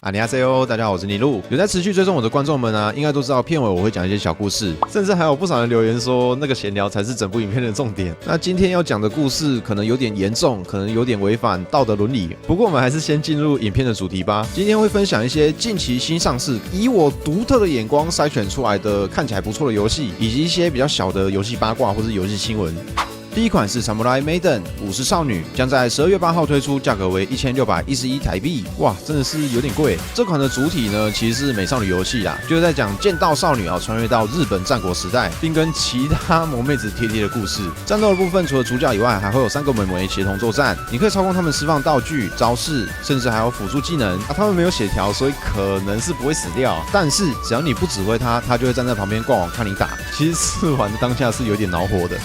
안녕하세요，大家好，我是尼路。有在持续追踪我的观众们啊，应该都知道片尾我会讲一些小故事，甚至还有不少人留言说那个闲聊才是整部影片的重点。那今天要讲的故事可能有点严重，可能有点违反道德伦理，不过我们还是先进入影片的主题吧。今天会分享一些近期新上市，以我独特的眼光筛选出来的看起来不错的游戏，以及一些比较小的游戏八卦或是游戏新闻。第一款是 Samurai Maiden 武士少女，将在12月8号推出，价格为1611台币，哇，真的是有点贵。这款的主体呢，其实是美少女游戏啦，就是在讲剑道少女穿越到日本战国时代，并跟其他萌妹子贴贴的故事。战斗的部分除了主角以外，还会有3个美眉协同作战，你可以操控她们释放道具、招式，甚至还有辅助技能。她们没有血条，所以可能是不会死掉，但是只要你不指挥她，她就会站在旁边逛网看你打。其实试完的当下是有点恼火的。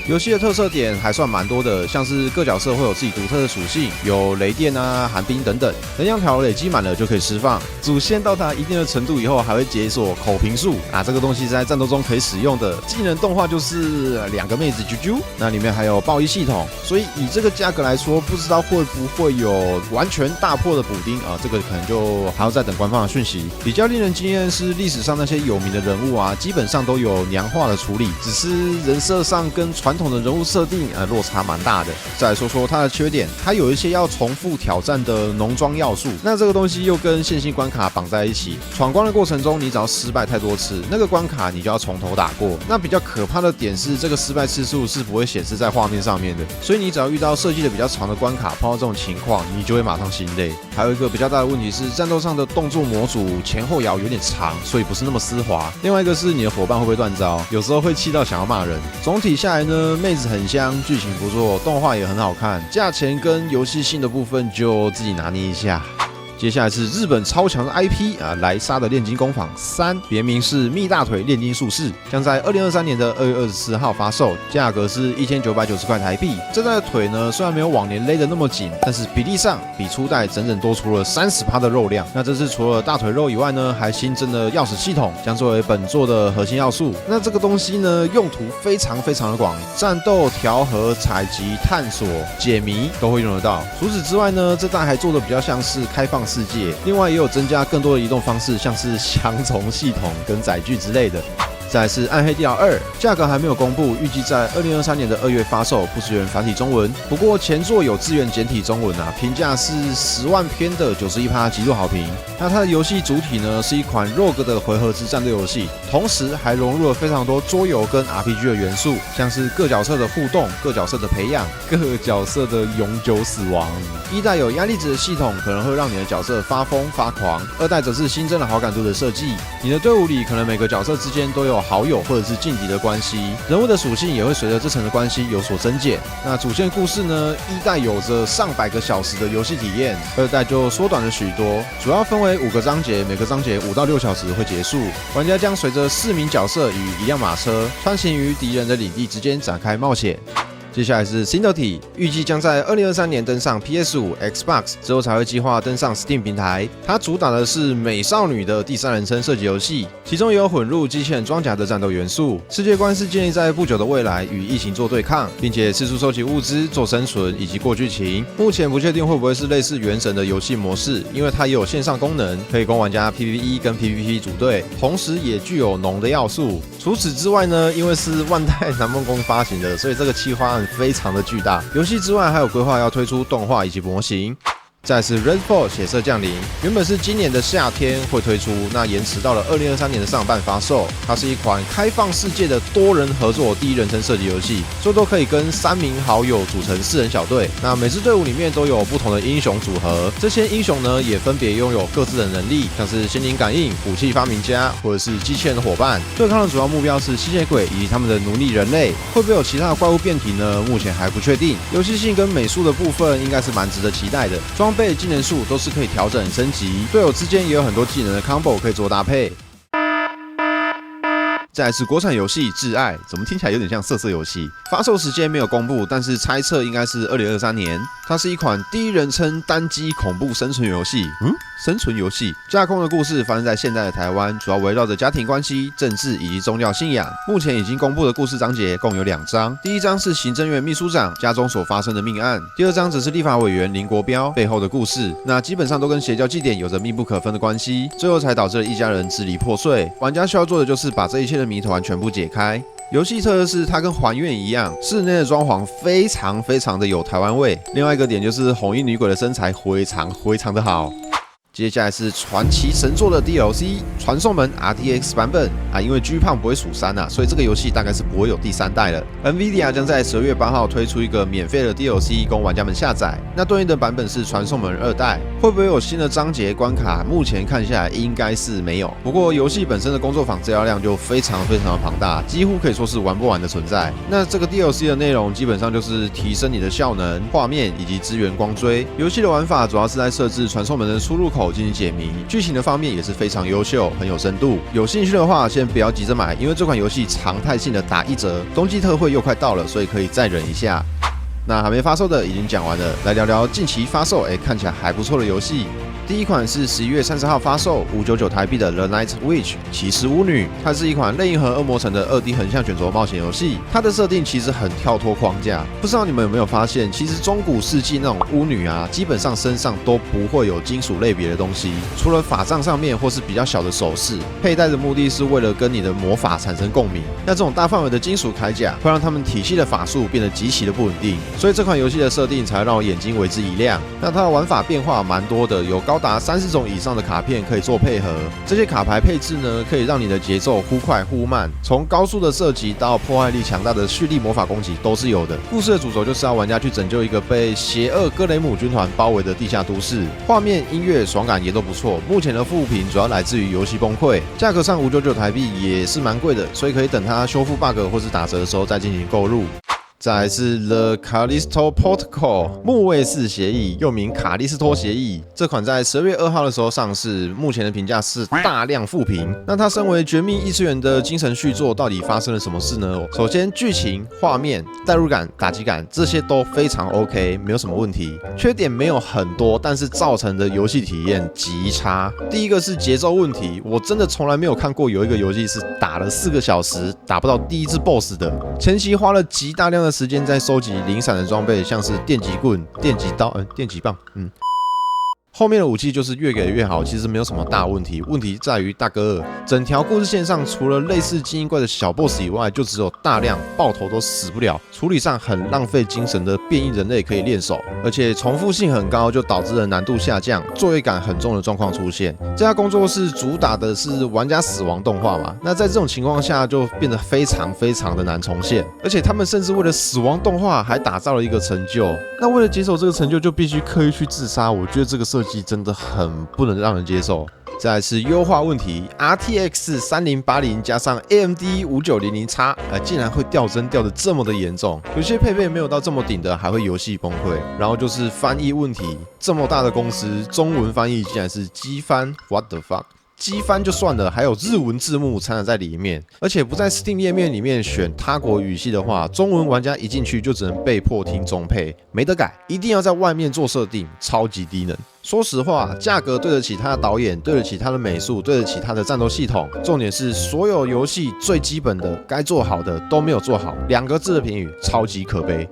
游戏的特色点还算蛮多的，像是各角色会有自己独特的属性，有雷电啊、寒冰等等。能量条累积满了就可以释放，主线到达一定的程度以后，还会解锁口评术啊，这个东西是在战斗中可以使用的。技能动画就是2个妹子啾啾，那里面还有爆衣系统，所以以这个价格来说，不知道会不会有完全大破的补丁啊？这个可能就还要再等官方的讯息。比较令人惊艳是历史上那些有名的人物啊，基本上都有娘化的处理，只是人设上跟传统的人物设定落差蛮大的。再来说说它的缺点，它有一些要重复挑战的农庄要素，那这个东西又跟线性关卡绑在一起，闯关的过程中你只要失败太多次，那个关卡你就要从头打过。那比较可怕的点是，这个失败次数是不会显示在画面上面的，所以你只要遇到设计的比较长的关卡，碰到这种情况，你就会马上心累。还有一个比较大的问题是，战斗上的动作模组前后摇有点长，所以不是那么丝滑。另外一个是你的伙伴会不会断招，有时候会气到想要骂人。总体下来呢，妹子很香，剧情不错，动画也很好看，价钱跟游戏性的部分就自己拿捏一下。接下来是日本超强的 IP 莱莎的炼金工坊3，别名是蜜大腿炼金术士，将在2023年的2月24号发售，价格是1990块台币。这代的腿呢，虽然没有往年勒得那么紧，但是比例上比初代整整多出了30%的肉量。那这次除了大腿肉以外呢，还新增了钥匙系统，将作为本作的核心要素。那这个东西呢，用途非常的广，战斗、调和、采集、探索、解谜都会用得到。除此之外呢，这代还做的比较像是开放世界，另外也有增加更多的移动方式，像是相从系统跟载具之类的。再来是暗黑地牢2，价格还没有公布，预计在2023年的2月发售，不支援繁体中文。不过前作有支援简体中文评价是10万篇的91%极度好评。那它的游戏主体呢，是一款 ROG 的回合制战斗游戏，同时还融入了非常多桌游跟 RPG 的元素，像是各角色的互动、各角色的培养、各角色的永久死亡。1代有压力值的系统，可能会让你的角色发疯发狂；2代则是新增了好感度的设计，你的队伍里可能每个角色之间都有好友或者是劲敌的关系，人物的属性也会随着这层的关系有所增减。那主线故事呢，1代有着上百个小时的游戏体验，2代就缩短了许多，主要分为5个章节，每个章节5到6小时会结束。玩家将随着4名角色与一辆马车穿行于敌人的领地之间展开冒险。接下来是 Syndicate， 预计将在2023年登上 PS5、Xbox， 之后才会计划登上 Steam 平台。它主打的是美少女的第3人称射击游戏，其中也有混入机器人装甲的战斗元素。世界观是建立在不久的未来与疫情做对抗，并且四处收集物资做生存以及过剧情。目前不确定会不会是类似原神的游戏模式，因为它也有线上功能，可以供玩家 PVE 跟 PVP 组队，同时也具有农的要素。除此之外呢，因为是万代南梦宫发行的，所以这个企划案非常的巨大。游戏之外还有规划要推出动画以及模型。再来是 Redfall 血色降临，原本是今年的夏天会推出，那延迟到了2023年的上半发售。它是一款开放世界的多人合作第一人称射击游戏，最多可以跟3名好友组成4人小队。那每支队伍里面都有不同的英雄组合，这些英雄呢也分别拥有各自的能力，像是心灵感应、武器发明家或者是机器人的伙伴。对抗的主要目标是吸血鬼以及他们的奴隶人类，会不会有其他的怪物变体呢？目前还不确定。游戏性跟美术的部分应该是蛮值得期待的。装备、技能数都是可以调整升级，队友之间也有很多技能的 combo 可以做搭配。再来是国产游戏《挚爱》，怎么听起来有点像色色游戏？发售时间没有公布，但是猜测应该是2023年。它是一款第一人称单机恐怖生存游戏。生存游戏架空的故事发生在现代的台湾，主要围绕着家庭关系、政治以及宗教信仰。目前已经公布的故事章节共有2章，第1章是行政院秘书长家中所发生的命案，第2章则是立法委员林国标背后的故事。那基本上都跟邪教祭典有着密不可分的关系，最后才导致了一家人支离破碎。玩家需要做的就是把这一切的谜团全部解开。游戏特色是它跟还愿一样，室内的装潢非常的有台湾味。另外一个点就是红衣女鬼的身材非常的好。接下来是传奇神作的 DLC 传送门 RTX 版本啊，因为 G 胖不会数3啊，所以这个游戏大概是不会有第3代了。NVIDIA 将在12月8号推出一个免费的 DLC 供玩家们下载，那对应的版本是传送门2代，会不会有新的章节关卡？目前看下来应该是没有。不过游戏本身的工作坊资料量就非常的庞大，几乎可以说是玩不完的存在。那这个 DLC 的内容基本上就是提升你的效能、画面以及支援光追。游戏的玩法主要是在设置传送门的出入口进行解谜，剧情的方面也是非常优秀，很有深度。有兴趣的话，先不要急着买，因为这款游戏常态性的打1折，冬季特惠又快到了，所以可以再忍一下。那还没发售的已经讲完了，来聊聊近期发售，看起来还不错的游戏。第一款是11月30号发售599台币的 The Night Witch 骑士巫女，它是一款类银河恶魔城的2D 横向卷轴冒险游戏。它的设定其实很跳脱框架，不知道你们有没有发现，其实中古世纪那种巫女啊，基本上身上都不会有金属类别的东西，除了法杖上面或是比较小的首饰，佩戴的目的是为了跟你的魔法产生共鸣。那这种大范围的金属铠甲会让他们体系的法术变得极其的不稳定，所以这款游戏的设定才让我眼睛为之一亮。那它的玩法变化蛮多的，有高达30种以上的卡片可以做配合，这些卡牌配置呢，可以让你的节奏忽快忽慢，从高速的射击到破坏力强大的蓄力魔法攻击都是有的。故事的主轴就是要玩家去拯救一个被邪恶哥雷姆军团包围的地下都市，画面、音乐、爽感也都不错。目前的负评主要来自于游戏崩溃，价格上599台币也是蛮贵的，所以可以等它修复 bug 或是打折的时候再进行购入。再来是 The Callisto Protocol 木卫四协议，又名卡利斯托协议。这款在12月2号的时候上市，目前的评价是大量负评。那它身为绝密异次元的精神续作，到底发生了什么事呢？首先，剧情、画面、代入感、打击感这些都非常 OK， 没有什么问题。缺点没有很多，但是造成的游戏体验极差。第一个是节奏问题，我真的从来没有看过有一个游戏是打了4个小时打不到第一只 BOSS 的。前期花了极大量的时间在收集零散的装备，像是电击棍、电击刀、电击棒，后面的武器就是越给越好，其实没有什么大问题。问题在于大哥，整条故事线上除了类似精英怪的小 boss 以外，就只有大量爆头都死不了，处理上很浪费精神的变异人类可以练手，而且重复性很高，就导致了难度下降、作业感很重的状况出现。这家工作室主打的是玩家死亡动画嘛，那在这种情况下就变得非常的难重现，而且他们甚至为了死亡动画还打造了一个成就。那为了解锁这个成就，就必须刻意去自杀，我觉得这个设计真的很不能让人接受。再来是优化问题 ，RTX 3080加上 AMD 5900X，竟然会掉帧掉得这么的严重，有些配备没有到这么顶的，还会游戏崩溃。然后就是翻译问题，这么大的公司，中文翻译竟然是机翻 ，What the fuck？机翻就算了，还有日文字幕掺杂在里面，而且不在 Steam 页面里面选他国语系的话，中文玩家一进去就只能被迫听中配，没得改，一定要在外面做设定，超级低能。说实话，价格对得起他的导演，对得起他的美术，对得起他的战斗系统。重点是所有游戏最基本的该做好的都没有做好，2个字的评语，超级可悲。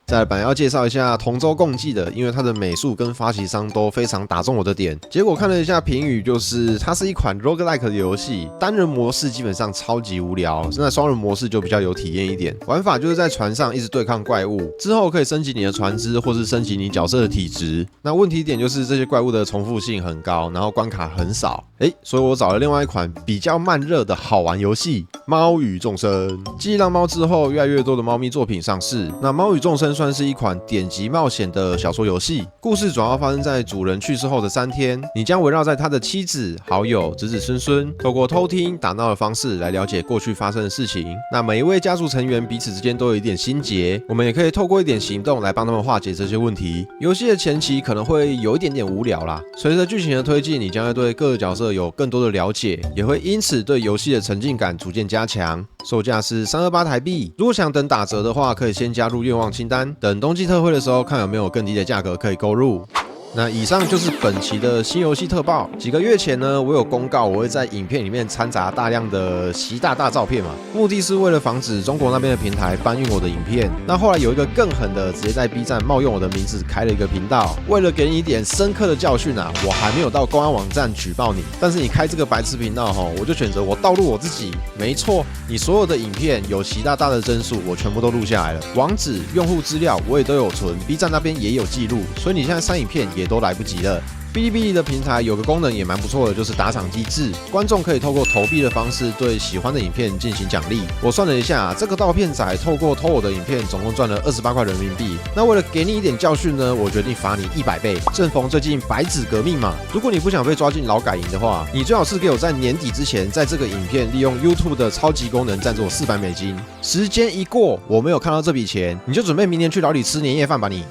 再来本来要介绍一下同舟共济的，因为它的美术跟发行商都非常打中我的点。结果看了一下评语，就是它是一款 roguelike 的游戏，单人模式基本上超级无聊，那双人模式就比较有体验一点。玩法就是在船上一直对抗怪物，之后可以升级你的船只，或是升级你角色的体质。那问题点就是这些怪物的重复性很高，然后关卡很少。所以我找了另外一款比较慢热的好玩游戏《猫与众生》。继浪猫之后，越来越多的猫咪作品上市。那《猫与众生》算是一款点击冒险的小说游戏，故事主要发生在主人去世后的3天，你将围绕在他的妻子、好友、子子孙孙，透过偷听、打闹的方式来了解过去发生的事情。那每一位家族成员彼此之间都有一点心结，我们也可以透过一点行动来帮他们化解这些问题。游戏的前期可能会有一点点无聊啦，随着剧情的推进，你将会对各个角色有更多的了解，也会因此对游戏的沉浸感逐渐加加强，售价是328台币。如果想等打折的话，可以先加入愿望清单，等冬季特惠的时候看有没有更低的价格可以购入。那以上就是本期的新游戏特报。几个月前呢，我有公告我会在影片里面掺杂大量的习大大照片嘛，目的是为了防止中国那边的平台搬运我的影片。那后来有一个更狠的，直接在 B 站冒用我的名字开了一个频道，为了给你一点深刻的教训啊，我还没有到公安网站举报你，但是你开这个白痴频道吼，我就选择我盗录我自己。没错，你所有的影片有习大大的帧数，我全部都录下来了，网址、用户资料我也都有存 ，B 站那边也有记录，所以你现在删影片也都来不及了。哔哩哔哩的平台有个功能也蛮不错的，就是打赏机制，观众可以透过投币的方式对喜欢的影片进行奖励。我算了一下，这个盗片仔透过偷我的影片，总共赚了28块人民币。那为了给你一点教训呢，我决定罚你100倍。正逢最近白纸革命嘛，如果你不想被抓进劳改营的话，你最好是给我在年底之前，在这个影片利用 YouTube 的超级功能赞助我400美金。时间一过，我没有看到这笔钱，你就准备明年去牢里吃年夜饭吧你。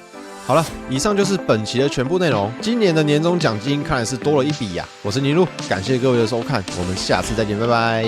好了，以上就是本期的全部内容。今年的年终奖金看来是多了一笔呀。我是尼禄，感谢各位的收看，我们下次再见，拜拜。